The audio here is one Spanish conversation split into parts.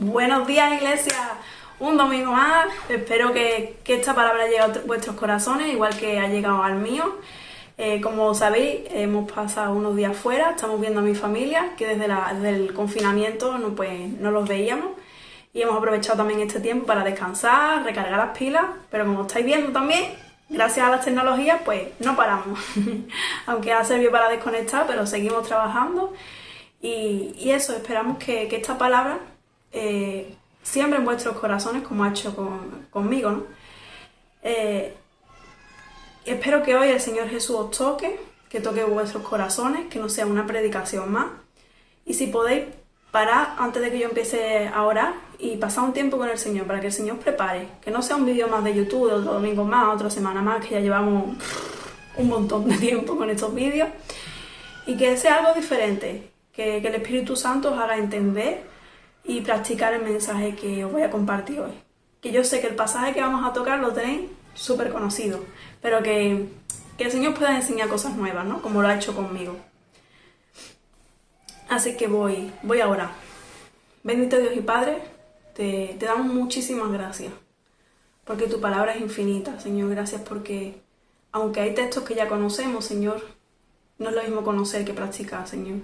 Buenos días, iglesia. Un domingo más. Espero que esta palabra llegue a vuestros corazones, igual que ha llegado al mío. Como sabéis, hemos pasado unos días fuera, estamos viendo a mi familia, que desde el confinamiento no los veíamos. Y hemos aprovechado también este tiempo para descansar, recargar las pilas. Pero como estáis viendo también, gracias a las tecnologías, pues no paramos. Aunque ha servido para desconectar, pero seguimos trabajando. Y eso, esperamos que esta palabra siempre en vuestros corazones, como ha hecho conmigo, ¿no? Espero que hoy el Señor Jesús os toque, que toque vuestros corazones, que no sea una predicación más. Y si podéis, parad antes de que yo empiece a orar y pasar un tiempo con el Señor, para que el Señor os prepare. Que no sea un vídeo más de YouTube, otro domingo más, otra semana más, que ya llevamos un montón de tiempo con estos vídeos. Y que sea algo diferente, que el Espíritu Santo os haga entender y practicar el mensaje que os voy a compartir hoy. Que yo sé que el pasaje que vamos a tocar lo tenéis súper conocido, pero que el Señor pueda enseñar cosas nuevas, ¿no? Como lo ha hecho conmigo. Así que voy a orar. Bendito Dios y Padre, te damos muchísimas gracias, porque tu palabra es infinita, Señor. Gracias porque, aunque hay textos que ya conocemos, Señor, no es lo mismo conocer que practicar, Señor.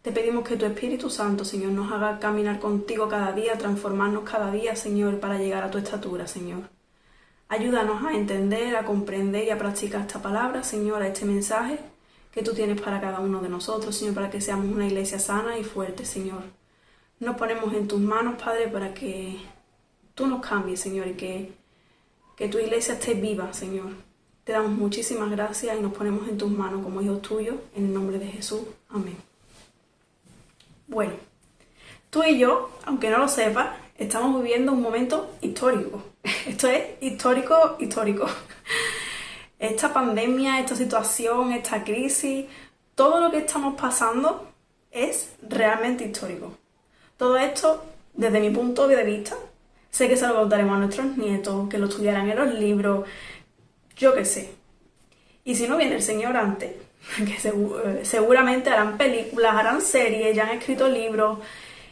Te pedimos que tu Espíritu Santo, Señor, nos haga caminar contigo cada día, transformarnos cada día, Señor, para llegar a tu estatura, Señor. Ayúdanos a entender, a comprender y a practicar esta palabra, Señor, a este mensaje que tú tienes para cada uno de nosotros, Señor, para que seamos una iglesia sana y fuerte, Señor. Nos ponemos en tus manos, Padre, para que tú nos cambies, Señor, y que tu iglesia esté viva, Señor. Te damos muchísimas gracias y nos ponemos en tus manos como hijos tuyos, en el nombre de Jesús. Amén. Bueno, tú y yo, aunque no lo sepas, estamos viviendo un momento histórico. Esto es histórico. Esta pandemia, esta situación, esta crisis, todo lo que estamos pasando es realmente histórico. Todo esto, desde mi punto de vista, sé que se lo contaremos a nuestros nietos, que lo estudiarán en los libros, yo qué sé. Y si no viene el Señor antes, que seguramente harán películas, harán series, ya han escrito libros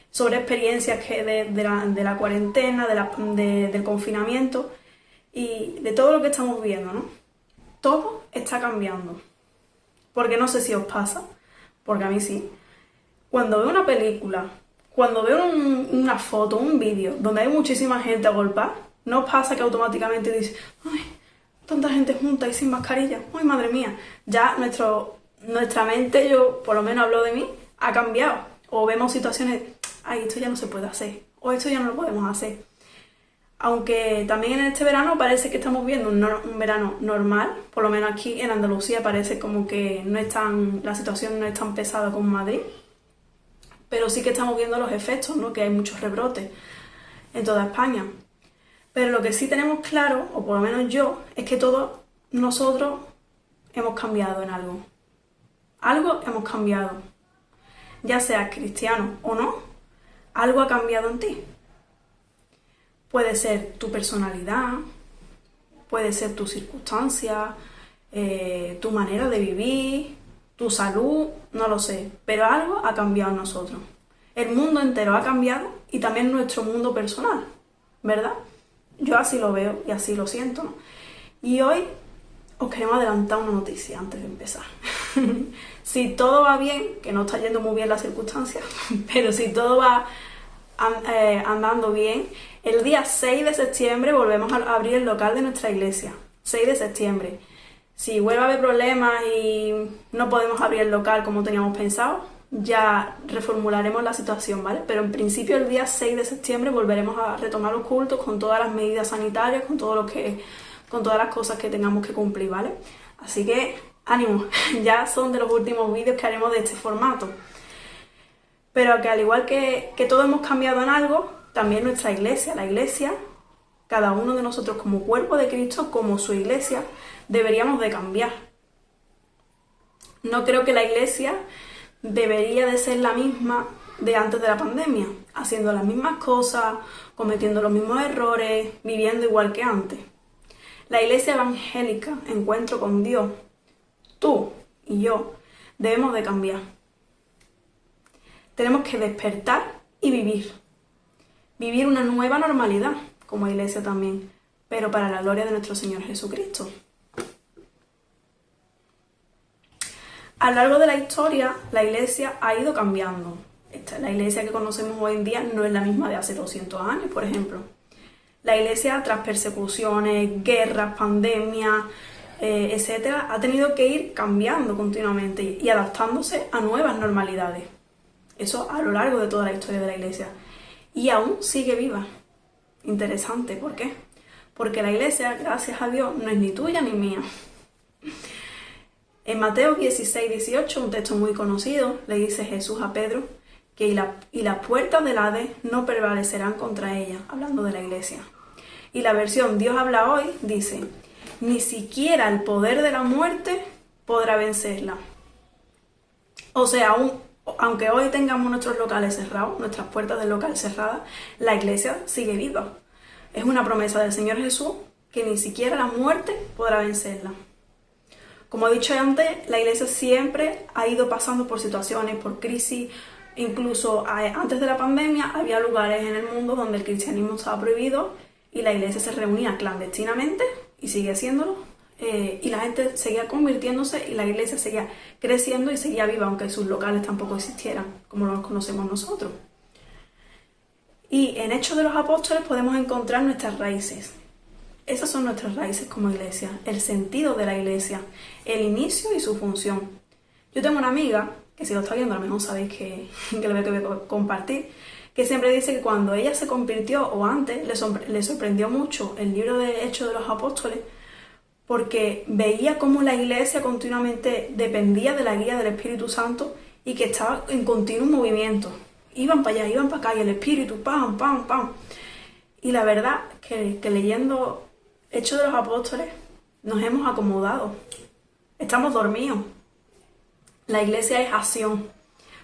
sobre experiencias que de la cuarentena, del confinamiento y de todo lo que estamos viendo, ¿no? Todo está cambiando. Porque no sé si os pasa, porque a mí sí. Cuando veo una película, cuando veo una foto, un vídeo donde hay muchísima gente agolpada, ¿no os pasa que automáticamente dices, ay, tanta gente junta y sin mascarilla, ay, madre mía? Ya nuestra mente, yo por lo menos hablo de mí, ha cambiado. O vemos situaciones, ay, esto ya no se puede hacer, o esto ya no lo podemos hacer. Aunque también en este verano parece que estamos viendo un verano normal, por lo menos aquí en Andalucía parece como que la situación no es tan pesada como en Madrid, pero sí que estamos viendo los efectos, ¿no? Que hay muchos rebrotes en toda España. Pero lo que sí tenemos claro, o por lo menos yo, es que todos nosotros hemos cambiado en algo. Algo hemos cambiado. Ya seas cristiano o no, algo ha cambiado en ti. Puede ser tu personalidad, puede ser tu circunstancia, tu manera de vivir, tu salud, no lo sé, pero algo ha cambiado en nosotros. El mundo entero ha cambiado y también nuestro mundo personal, ¿verdad? Yo así lo veo y así lo siento, ¿no? Y hoy os queremos adelantar una noticia antes de empezar. Si todo va bien, que no está yendo muy bien las circunstancias, pero si todo va andando bien, el día 6 de septiembre volvemos a abrir el local de nuestra iglesia. 6 de septiembre. Si vuelve a haber problemas y no podemos abrir el local como teníamos pensado, ya reformularemos la situación, ¿vale? Pero en principio el día 6 de septiembre volveremos a retomar los cultos con todas las medidas sanitarias, con todas las cosas que tengamos que cumplir, ¿vale? Así que ánimo, ya son de los últimos vídeos que haremos de este formato. Pero que al igual que todos hemos cambiado en algo, también nuestra iglesia, la iglesia, cada uno de nosotros como cuerpo de Cristo, como su iglesia, deberíamos de cambiar. No creo que la iglesia debería de ser la misma de antes de la pandemia, haciendo las mismas cosas, cometiendo los mismos errores, viviendo igual que antes. La iglesia evangélica, encuentro con Dios, tú y yo, debemos de cambiar. Tenemos que despertar y vivir. vivir una nueva normalidad como iglesia también, pero para la gloria de nuestro Señor Jesucristo. A lo largo de la historia, la iglesia ha ido cambiando. La iglesia que conocemos hoy en día no es la misma de hace 200 años, por ejemplo. La iglesia, tras persecuciones, guerras, pandemias, etcétera, ha tenido que ir cambiando continuamente y adaptándose a nuevas normalidades. Eso a lo largo de toda la historia de la iglesia. Y aún sigue viva. Interesante, ¿por qué? Porque la iglesia, gracias a Dios, no es ni tuya ni mía. En Mateo 16-18, un texto muy conocido, le dice Jesús a Pedro que las puertas del Hades no prevalecerán contra ella, hablando de la iglesia. Y la versión Dios habla hoy dice, ni siquiera el poder de la muerte podrá vencerla. O sea, aunque hoy tengamos nuestros locales cerrados, nuestras puertas del local cerradas, la iglesia sigue viva. Es una promesa del Señor Jesús que ni siquiera la muerte podrá vencerla. Como he dicho antes, la iglesia siempre ha ido pasando por situaciones, por crisis. Incluso antes de la pandemia había lugares en el mundo donde el cristianismo estaba prohibido y la iglesia se reunía clandestinamente y sigue haciéndolo. Y la gente seguía convirtiéndose y la iglesia seguía creciendo y seguía viva, aunque sus locales tampoco existieran como los conocemos nosotros. Y en Hechos de los Apóstoles podemos encontrar nuestras raíces. Esas son nuestras raíces como iglesia, el sentido de la iglesia, el inicio y su función. Yo tengo una amiga, que si lo está viendo a lo mejor sabéis que lo voy a compartir, que siempre dice que cuando ella se convirtió, o antes, le sorprendió mucho el libro de Hechos de los Apóstoles, porque veía cómo la iglesia continuamente dependía de la guía del Espíritu Santo y que estaba en continuo movimiento. Iban para allá, iban para acá y el Espíritu, pam, pam, pam. Y la verdad que leyendo Hechos de los Apóstoles nos hemos acomodado. Estamos dormidos. La iglesia es acción,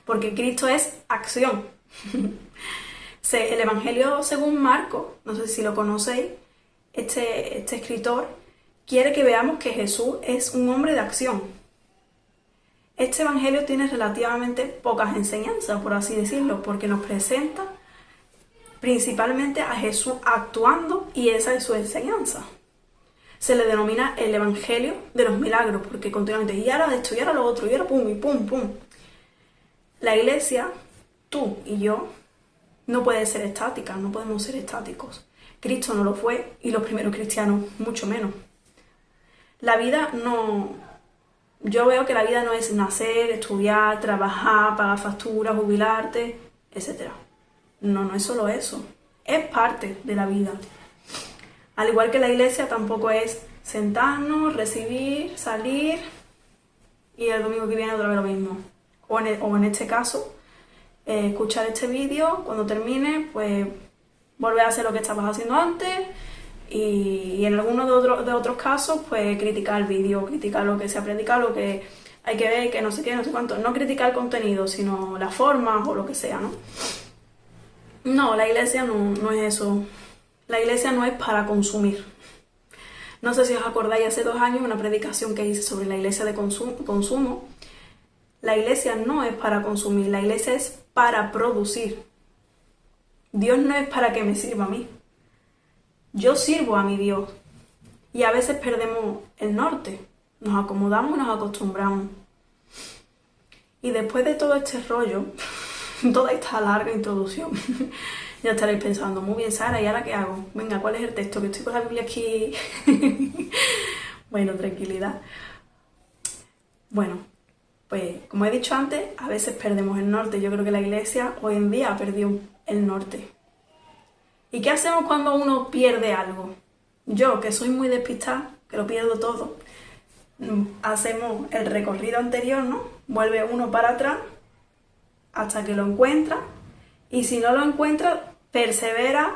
porque Cristo es acción. El Evangelio según Marcos, no sé si lo conocéis, este escritor quiere que veamos que Jesús es un hombre de acción. Este Evangelio tiene relativamente pocas enseñanzas, por así decirlo, porque nos presenta principalmente a Jesús actuando y esa es su enseñanza. Se le denomina el Evangelio de los milagros, porque continuamente, y ahora esto, y ahora lo otro, y ahora pum, y pum, pum. La iglesia, tú y yo, no puede ser estática, no podemos ser estáticos. Cristo no lo fue y los primeros cristianos mucho menos. La vida no... Yo veo que la vida no es nacer, estudiar, trabajar, pagar facturas, jubilarte, etc. No es solo eso. Es parte de la vida. Al igual que la iglesia tampoco es sentarnos, recibir, salir y el domingo que viene otra vez lo mismo. O en este caso, escuchar este vídeo, cuando termine, pues volver a hacer lo que estabas haciendo antes y en algunos de otros casos, pues criticar el vídeo, criticar lo que se ha predicado, lo que hay que ver, que no sé qué, no sé cuánto. No criticar el contenido, sino las formas o lo que sea, ¿no? No, la iglesia no es eso. La iglesia no es para consumir. No sé si os acordáis, hace 2 años una predicación que hice sobre la iglesia de consumo. La iglesia no es para consumir, la iglesia es para producir. Dios no es para que me sirva a mí. Yo sirvo a mi Dios. Y a veces perdemos el norte. Nos acomodamos, nos acostumbramos. Y después de todo este rollo, toda esta larga introducción, ya estaréis pensando, muy bien Sara, ¿y ahora qué hago? Venga, ¿cuál es el texto? Que estoy con la Biblia aquí. Bueno, tranquilidad. Bueno, pues como he dicho antes, a veces perdemos el norte. Yo creo que la iglesia hoy en día ha perdido el norte. ¿Y qué hacemos cuando uno pierde algo? Yo, que soy muy despistada, que lo pierdo todo, hacemos el recorrido anterior, ¿no? Vuelve uno para atrás hasta que lo encuentra. Y si no lo encuentra, persevera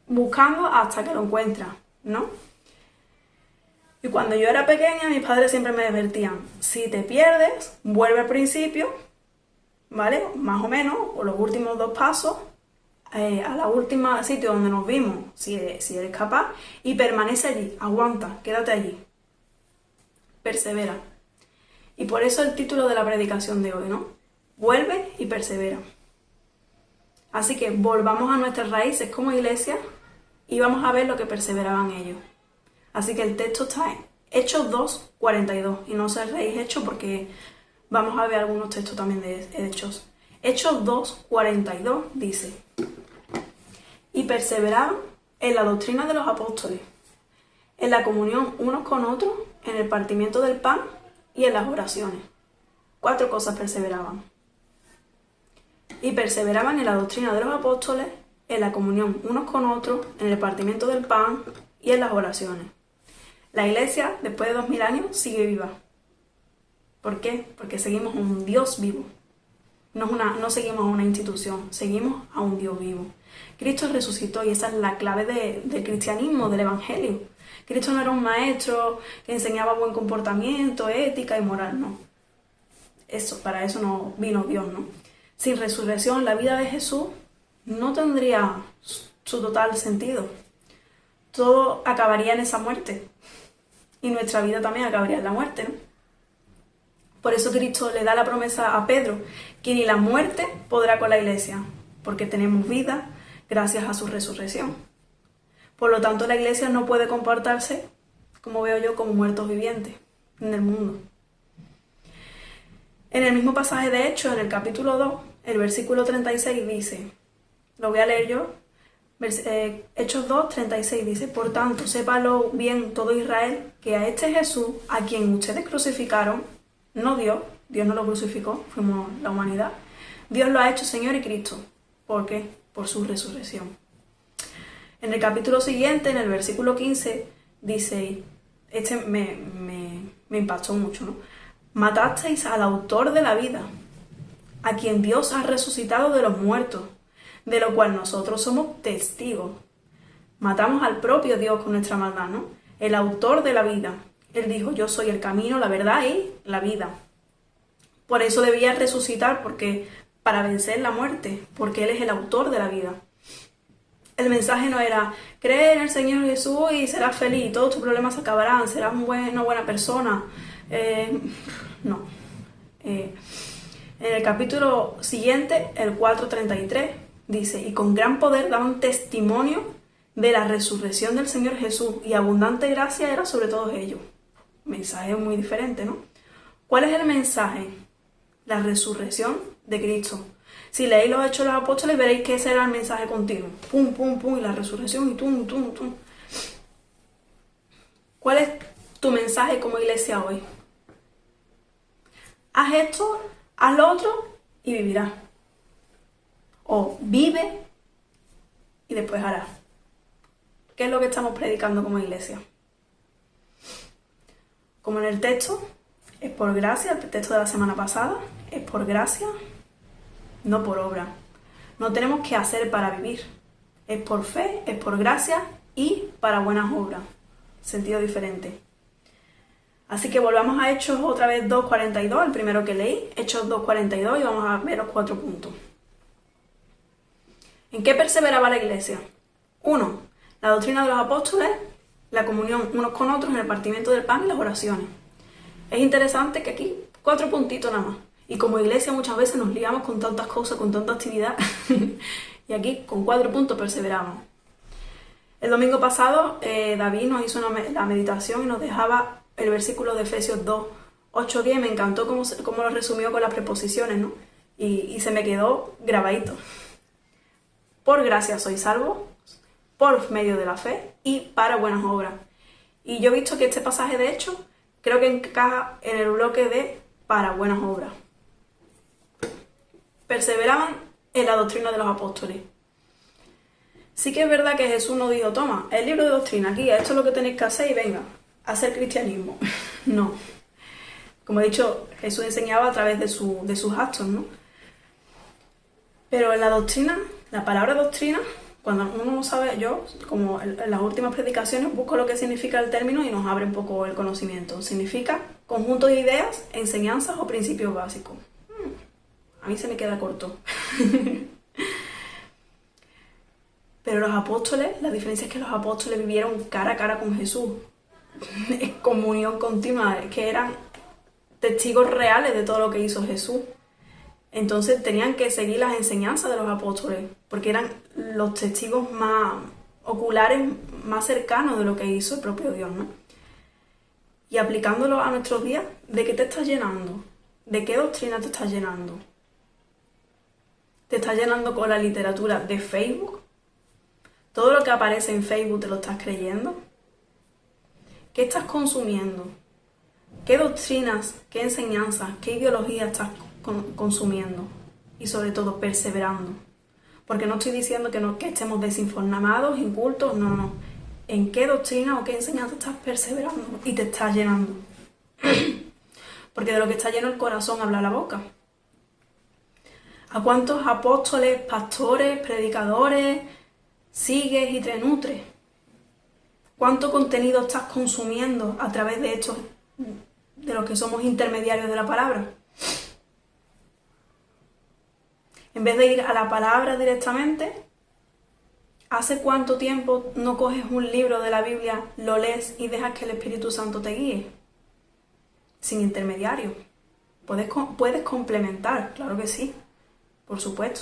buscando hasta que lo encuentra, ¿no? Y cuando yo era pequeña, mis padres siempre me advertían, si te pierdes, vuelve al principio, ¿vale? Más o menos, o los últimos 2 pasos, a la última sitio donde nos vimos, si eres capaz, y permanece allí, aguanta, quédate allí. Persevera. Y por eso el título de la predicación de hoy, ¿no? Vuelve y persevera. Así que volvamos a nuestras raíces como iglesia y vamos a ver lo que perseveraban ellos. Así que el texto está en Hechos 2, 42. Y no cerréis Hechos porque vamos a ver algunos textos también de Hechos. Hechos 2, 42 dice: y perseveraban en la doctrina de los apóstoles, en la comunión unos con otros, en el partimiento del pan y en las oraciones. 4 cosas perseveraban. Y perseveraban en la doctrina de los apóstoles, en la comunión unos con otros, en el partimiento del pan y en las oraciones. La iglesia, después de 2000 años, sigue viva. ¿Por qué? Porque seguimos a un Dios vivo. No seguimos a una institución, seguimos a un Dios vivo. Cristo resucitó y esa es la clave del cristianismo, del evangelio. Cristo no era un maestro que enseñaba buen comportamiento, ética y moral, no. Para eso no vino Dios, ¿no? Sin resurrección, la vida de Jesús no tendría su total sentido. Todo acabaría en esa muerte. Y nuestra vida también acabaría en la muerte, ¿no? Por eso Cristo le da la promesa a Pedro, que ni la muerte podrá con la iglesia, porque tenemos vida gracias a su resurrección. Por lo tanto, la iglesia no puede comportarse, como veo yo, como muertos vivientes en el mundo. En el mismo pasaje de Hechos, en el capítulo 2, el versículo 36 dice, lo voy a leer yo, Hechos 2, 36 dice: por tanto, sépalo bien todo Israel, que a este Jesús, a quien ustedes crucificaron, no Dios no lo crucificó, fuimos la humanidad, Dios lo ha hecho Señor y Cristo. ¿Por qué? Por su resurrección. En el capítulo siguiente, en el versículo 15, dice, me impactó mucho, ¿no? Matasteis al autor de la vida, a quien Dios ha resucitado de los muertos, de lo cual nosotros somos testigos. Matamos al propio Dios con nuestra maldad, ¿no? El autor de la vida. Él dijo, yo soy el camino, la verdad y la vida. Por eso debía resucitar, porque para vencer la muerte, porque Él es el autor de la vida. El mensaje no era, cree en el Señor Jesús y serás feliz, y todos tus problemas se acabarán, serás una buena persona. No. En el capítulo siguiente, el 4:33, dice, y con gran poder daban testimonio de la resurrección del Señor Jesús, y abundante gracia era sobre todos ellos. Mensaje muy diferente, ¿no? ¿Cuál es el mensaje? La resurrección de Cristo. Si leéis los Hechos de los Apóstoles, veréis que ese era el mensaje continuo. Pum, pum, pum, y la resurrección, y tum, tum, tum. ¿Cuál es tu mensaje como iglesia hoy? Haz esto, haz lo otro y vivirás. O vive y después harás. ¿Qué es lo que estamos predicando como iglesia? Como en el texto, es por gracia, el texto de la semana pasada, es por gracia, no por obra. No tenemos que hacer para vivir. Es por fe, es por gracia y para buenas obras. Sentido diferente. Así que volvamos a Hechos otra vez 2:42, el primero que leí, Hechos 2:42, y vamos a ver los 4 puntos. ¿En qué perseveraba la iglesia? 1. La doctrina de los apóstoles, la comunión unos con otros, en el partimiento del pan y las oraciones. Es interesante que aquí 4 puntitos nada más. Y como iglesia muchas veces nos liamos con tantas cosas, con tanta actividad. Y aquí con 4 puntos perseveramos. El domingo pasado David nos hizo la meditación y nos dejaba el versículo de Efesios 2, 8, 10. Me encantó cómo lo resumió con las preposiciones, ¿no? Y se me quedó grabadito. Por gracia sois salvos, por medio de la fe y para buenas obras. Y yo he visto que este pasaje de Hechos creo que encaja en el bloque de para buenas obras. Perseveraban en la doctrina de los apóstoles. Sí que es verdad que Jesús no dijo, toma, el libro de doctrina aquí, esto es lo que tenéis que hacer y venga, a hacer cristianismo. No. Como he dicho, Jesús enseñaba a través de sus actos, ¿no? Pero en la doctrina, la palabra doctrina, cuando uno no sabe, yo, como en las últimas predicaciones, busco lo que significa el término y nos abre un poco el conocimiento. Significa conjunto de ideas, enseñanzas o principios básicos. A mí se me queda corto. Pero los apóstoles, la diferencia es que los apóstoles vivieron cara a cara con Jesús. En comunión continua, que eran testigos reales de todo lo que hizo Jesús. Entonces tenían que seguir las enseñanzas de los apóstoles, porque eran los testigos más oculares, más cercanos de lo que hizo el propio Dios, ¿no? Y aplicándolo a nuestros días, ¿de qué te estás llenando? ¿De qué doctrina te estás llenando? ¿Te estás llenando con la literatura de Facebook? ¿Todo lo que aparece en Facebook te lo estás creyendo? ¿Qué estás consumiendo? ¿Qué doctrinas, qué enseñanzas, qué ideologías estás consumiendo? Y sobre todo, perseverando. Porque no estoy diciendo que estemos desinformados, incultos, no. ¿En qué doctrina o qué enseñanza estás perseverando y te estás llenando? Porque de lo que está lleno el corazón habla la boca. ¿A cuántos apóstoles, pastores, predicadores sigues y te nutres? ¿Cuánto contenido estás consumiendo a través de estos, de los que somos intermediarios de la palabra? En vez de ir a la palabra directamente, ¿hace cuánto tiempo no coges un libro de la Biblia, lo lees y dejas que el Espíritu Santo te guíe? Sin intermediario. Puedes complementar, claro que sí, por supuesto,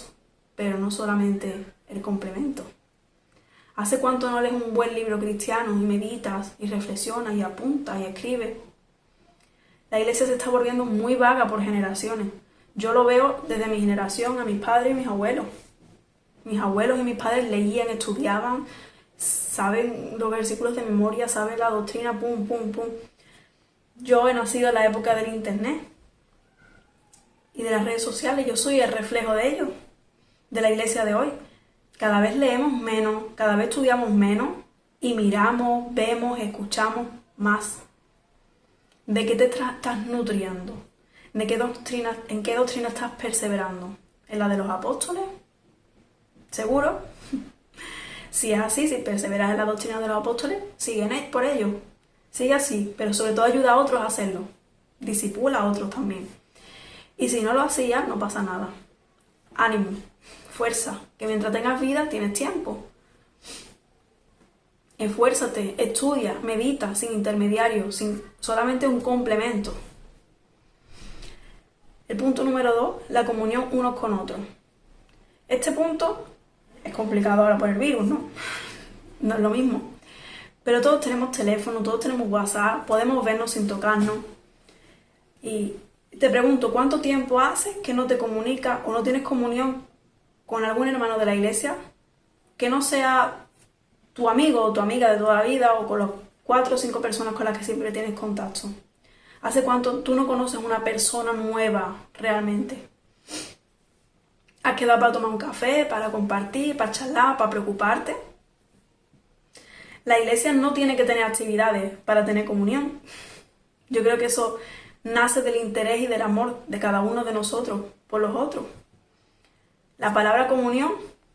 pero no solamente el complemento. ¿Hace cuánto no lees un buen libro cristiano y meditas y reflexionas y apuntas y escribes? La iglesia se está volviendo muy vaga por generaciones. Yo lo veo desde mi generación, a mis padres y mis abuelos. Mis abuelos y mis padres leían, estudiaban, saben los versículos de memoria, saben la doctrina, pum. Yo he nacido en la época del internet y de las redes sociales. Yo soy el reflejo de ellos, de la iglesia de hoy. Cada vez leemos menos, cada vez estudiamos menos y miramos, vemos, escuchamos más. ¿De qué te estás nutriendo? ¿En qué doctrina estás perseverando? ¿En la de los apóstoles? ¿Seguro? Si es así, si perseveras en la doctrina de los apóstoles, sigue por ello. Sigue así, pero sobre todo ayuda a otros a hacerlo. Discipula a otros también. Y si no lo hacías, no pasa nada. Ánimo, fuerza, que mientras tengas vida tienes tiempo. Esfuérzate, estudia, medita, sin intermediario, sin solamente un complemento. El punto número 2, la comunión unos con otros. Este punto es complicado ahora por el virus, ¿no? No es lo mismo. Pero todos tenemos teléfono, todos tenemos WhatsApp, podemos vernos sin tocarnos. Y te pregunto, ¿cuánto tiempo hace que no te comunicas o no tienes comunión con algún hermano de la iglesia que no sea tu amigo o tu amiga de toda la vida o con las 4 o 5 personas con las que siempre tienes contacto? ¿Hace cuánto tú no conoces una persona nueva realmente? ¿Has quedado para tomar un café, para compartir, para charlar, para preocuparte? La iglesia no tiene que tener actividades para tener comunión. Yo creo que eso nace del interés y del amor de cada uno de nosotros por los otros. La palabra comunión,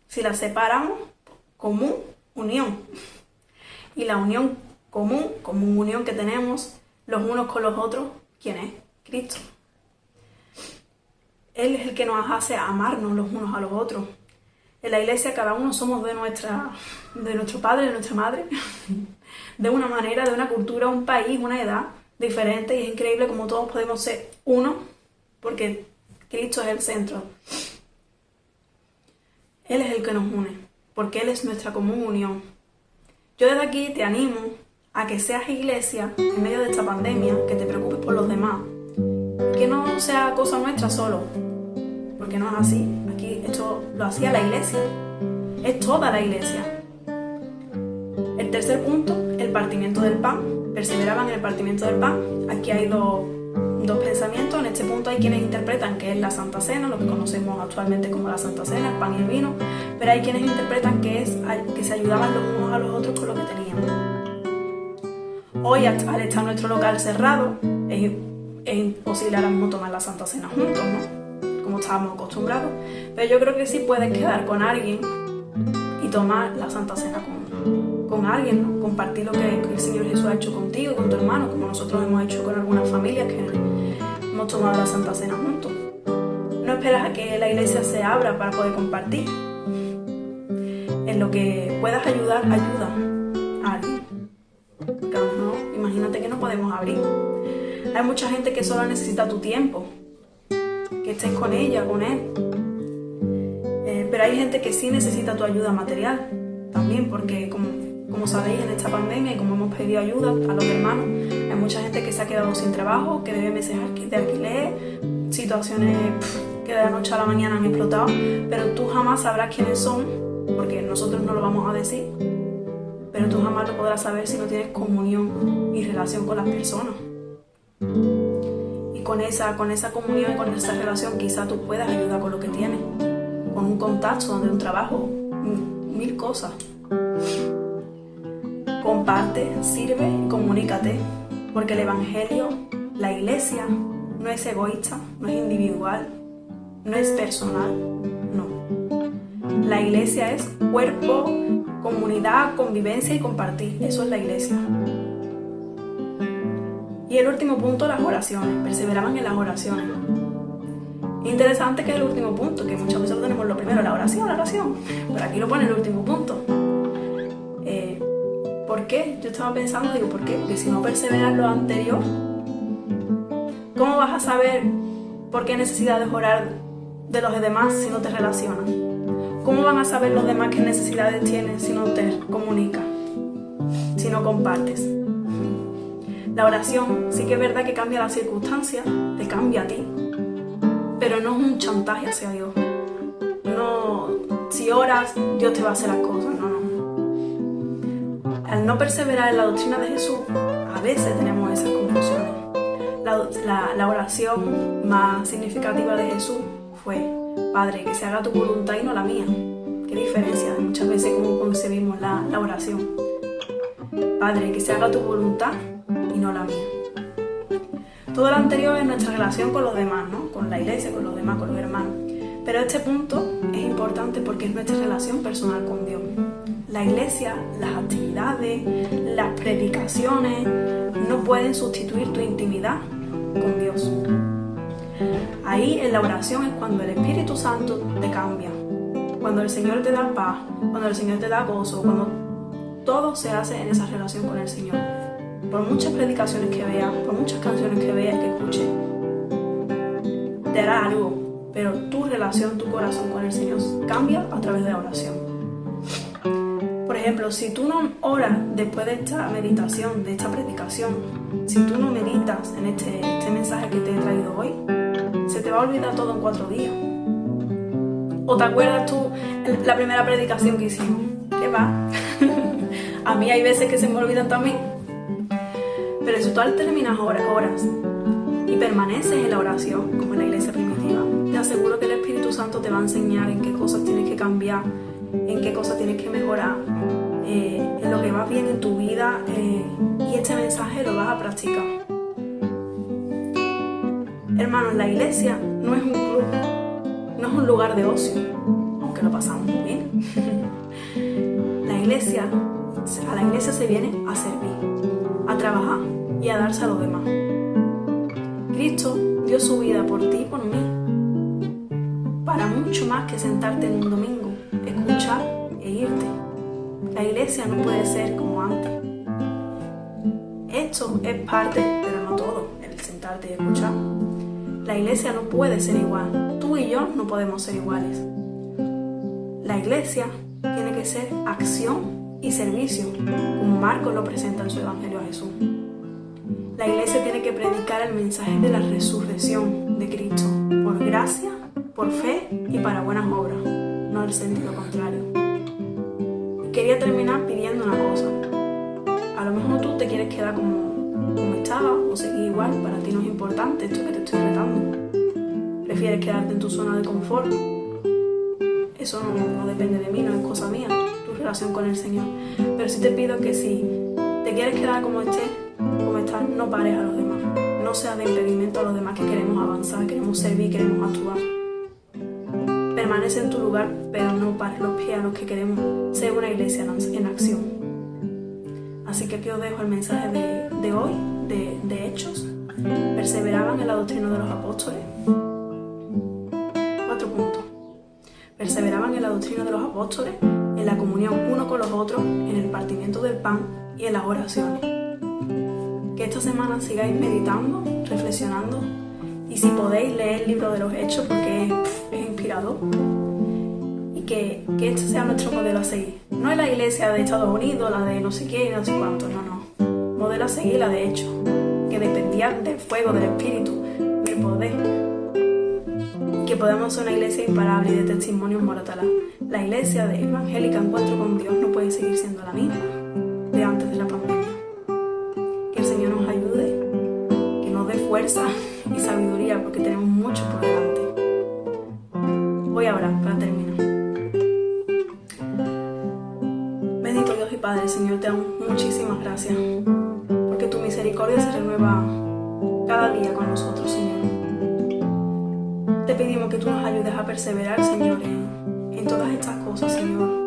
si la separamos, común, unión. Y la unión común unión que tenemos los unos con los otros, ¿quién es? Cristo. Él es el que nos hace amarnos los unos a los otros. En la iglesia cada uno somos de nuestro padre, de nuestra madre, de una manera, de una cultura, un país, una edad diferente, y es increíble como todos podemos ser uno, porque Cristo es el centro. Él es el que nos une, porque Él es nuestra común unión. Yo desde aquí te animo a que seas iglesia en medio de esta pandemia, que te preocupes por los demás, que no sea cosa nuestra solo, porque no es así. Aquí esto lo hacía la iglesia, es toda la iglesia. El tercer punto, el partimiento del pan. Perseveraban en el partimiento del pan. Aquí hay dos pensamientos. En este punto hay quienes interpretan que es la Santa Cena, lo que conocemos actualmente como la Santa Cena, el pan y el vino, pero hay quienes interpretan que es que se ayudaban los unos a los otros con lo que tenían. Hoy, al estar nuestro local cerrado, es imposible ahora mismo tomar la Santa Cena juntos, ¿no? Como estábamos acostumbrados, pero yo creo que sí puedes quedar con alguien y tomar la Santa Cena con alguien, ¿no? Compartir lo que el Señor Jesús ha hecho contigo y con tu hermano, como nosotros hemos hecho con algunas familias que hemos tomado la Santa Cena juntos. No esperas a que la iglesia se abra para poder compartir. En lo que puedas ayudar, ayuda a alguien. Porque a lo mejor, imagínate que no podemos abrir. Hay mucha gente que solo necesita tu tiempo. que estés con ella, con él. Pero hay gente que sí necesita tu ayuda material también, porque como sabéis, en esta pandemia y como hemos pedido ayuda a los hermanos, hay mucha gente que se ha quedado sin trabajo, que debe meses de alquiler, situaciones que de la noche a la mañana han explotado, pero tú jamás sabrás quiénes son, porque nosotros no lo vamos a decir, pero tú jamás lo podrás saber si no tienes comunión y relación con las personas. Y con esa comunión y con esa relación quizá tú puedas ayudar con lo que tienes, con un contacto, donde un trabajo, 1000 cosas. Comparte, sirve y comunícate, porque el Evangelio, la Iglesia, no es egoísta, no es individual, no es personal, no. La Iglesia es cuerpo, comunidad, convivencia y compartir. Eso es la Iglesia. Y el último punto, las oraciones. Perseveraban en las oraciones. Interesante que es el último punto, que muchas veces lo tenemos lo primero, la oración. Pero aquí lo pone el último punto. ¿Por qué? Yo estaba pensando, ¿por qué? Porque si no perseveras en lo anterior, ¿cómo vas a saber por qué necesidades orar de los demás si no te relacionas? ¿Cómo van a saber los demás qué necesidades tienen si no te comunicas? Si no compartes. La oración sí que es verdad que cambia las circunstancias, te cambia a ti, pero no es un chantaje hacia Dios. No, si oras, Dios te va a hacer las cosas, no. Al no perseverar en la doctrina de Jesús, a veces tenemos esas confusiones. La oración más significativa de Jesús fue: Padre, que se haga tu voluntad y no la mía. Qué diferencia de muchas veces cómo concebimos la oración. Padre, que se haga tu voluntad y no la mía. Todo lo anterior es nuestra relación con los demás, ¿no? Con la iglesia, con los demás, con los hermanos. Pero este punto es importante porque es nuestra relación personal con Dios. La iglesia, las actividades, las predicaciones no pueden sustituir tu intimidad con Dios. Ahí en la oración es cuando el Espíritu Santo te cambia, cuando el Señor te da paz, cuando el Señor te da gozo, cuando todo se hace en esa relación con el Señor. Por muchas predicaciones que veas, por muchas canciones que veas, que escuches, te hará algo, pero tu relación, tu corazón con el Señor cambia a través de la oración. Por ejemplo, si tú no oras después de esta meditación, de esta predicación, si tú no meditas en este mensaje que te he traído hoy, se te va a olvidar todo en 4 días. ¿O te acuerdas tú la primera predicación que hicimos? ¿Qué va? A mí hay veces que se me olvidan también. Pero si tú al terminas oras y permaneces en la oración, como en la iglesia primitiva, te aseguro que el Espíritu Santo te va a enseñar en qué cosas tienes que cambiar, en qué cosas tienes que mejorar, en lo que va bien en tu vida, y este mensaje lo vas a practicar. Hermanos, la iglesia no es un club, no es un lugar de ocio, aunque lo pasamos muy bien. A la iglesia se viene a servir, a trabajar y a darse a los demás. Cristo dio su vida por ti y por mí, para mucho más que sentarte en un domingo, escuchar e irte. La iglesia no puede ser como antes. Esto es parte, pero no todo, el sentarte y escuchar. La iglesia no puede ser igual. Tú y yo no podemos ser iguales. La iglesia tiene que ser acción y servicio, como Marcos lo presenta en su Evangelio a Jesús. La iglesia tiene que predicar el mensaje de la resurrección de Cristo, por gracia, por fe y para buenas obras, no el sentido contrario. Quería terminar pidiendo una cosa. A lo mejor tú te quieres quedar como estaba o seguir igual, para ti no es importante esto que te estoy retando. Prefieres quedarte en tu zona de confort. Eso no depende de mí, no es cosa mía, tu relación con el Señor. Pero sí te pido que si te quieres quedar como estás, no pares a los demás. No seas de impedimento a los demás que queremos avanzar, queremos servir, queremos actuar. Permanece en tu lugar, pero no pares los pies a los que queremos ser una iglesia en acción. Así que aquí os dejo el mensaje de hoy, de Hechos. Perseveraban en la doctrina de los apóstoles. 4 puntos. Perseveraban en la doctrina de los apóstoles, en la comunión uno con los otros, en el partimiento del pan y en las oraciones. Que esta semana sigáis meditando, reflexionando y si podéis, leer el libro de los Hechos porque es inspirador. Y que este sea nuestro modelo a seguir. No es la iglesia de Estados Unidos, la de no sé qué, no sé cuánto, no. Modelo a seguir la de Hechos, que dependían del fuego, del espíritu, del poder. Que podamos ser una iglesia imparable y de testimonios mortales. La iglesia de evangélica Encuentro con Dios no puede seguir siendo la misma de antes de la pandemia. Que el Señor nos ayude, que nos dé fuerza y sabiduría porque tenemos mucho por delante. Voy a orar para terminar. Bendito Dios y Padre, Señor, te damos muchísimas gracias porque tu misericordia se renueva cada día con nosotros, Señor. Te pedimos que tú nos ayudes a perseverar, Señor, en todas estas cosas, Señor.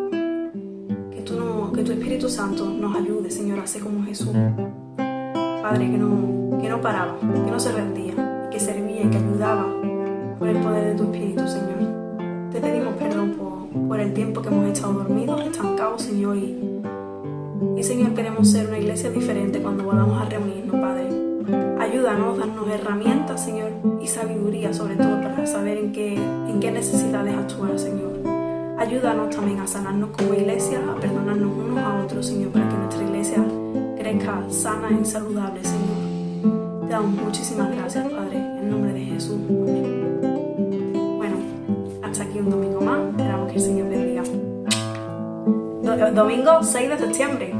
Que tu Espíritu Santo nos ayude, Señor, a ser como Jesús. Padre, que no paraba, que no se rendía, que servía y que ayudaba por el poder de tu Espíritu, Señor. Te pedimos perdón por el tiempo que hemos estado dormidos, estancados, Señor. Y Señor, queremos ser una iglesia diferente cuando volvamos a reunirnos, Padre. Ayúdanos, danos herramientas, Señor, y sabiduría, sobre todo para saber en qué necesidades actuar, Señor. Ayúdanos también a sanarnos como iglesia, a perdonarnos unos a otros, Señor, para que nuestra iglesia crezca sana y saludable, Señor. Te damos muchísimas gracias, Padre, en nombre de Jesús. Amén. Bueno, hasta aquí un domingo más. Esperamos que el Señor bendiga. Domingo 6 de septiembre.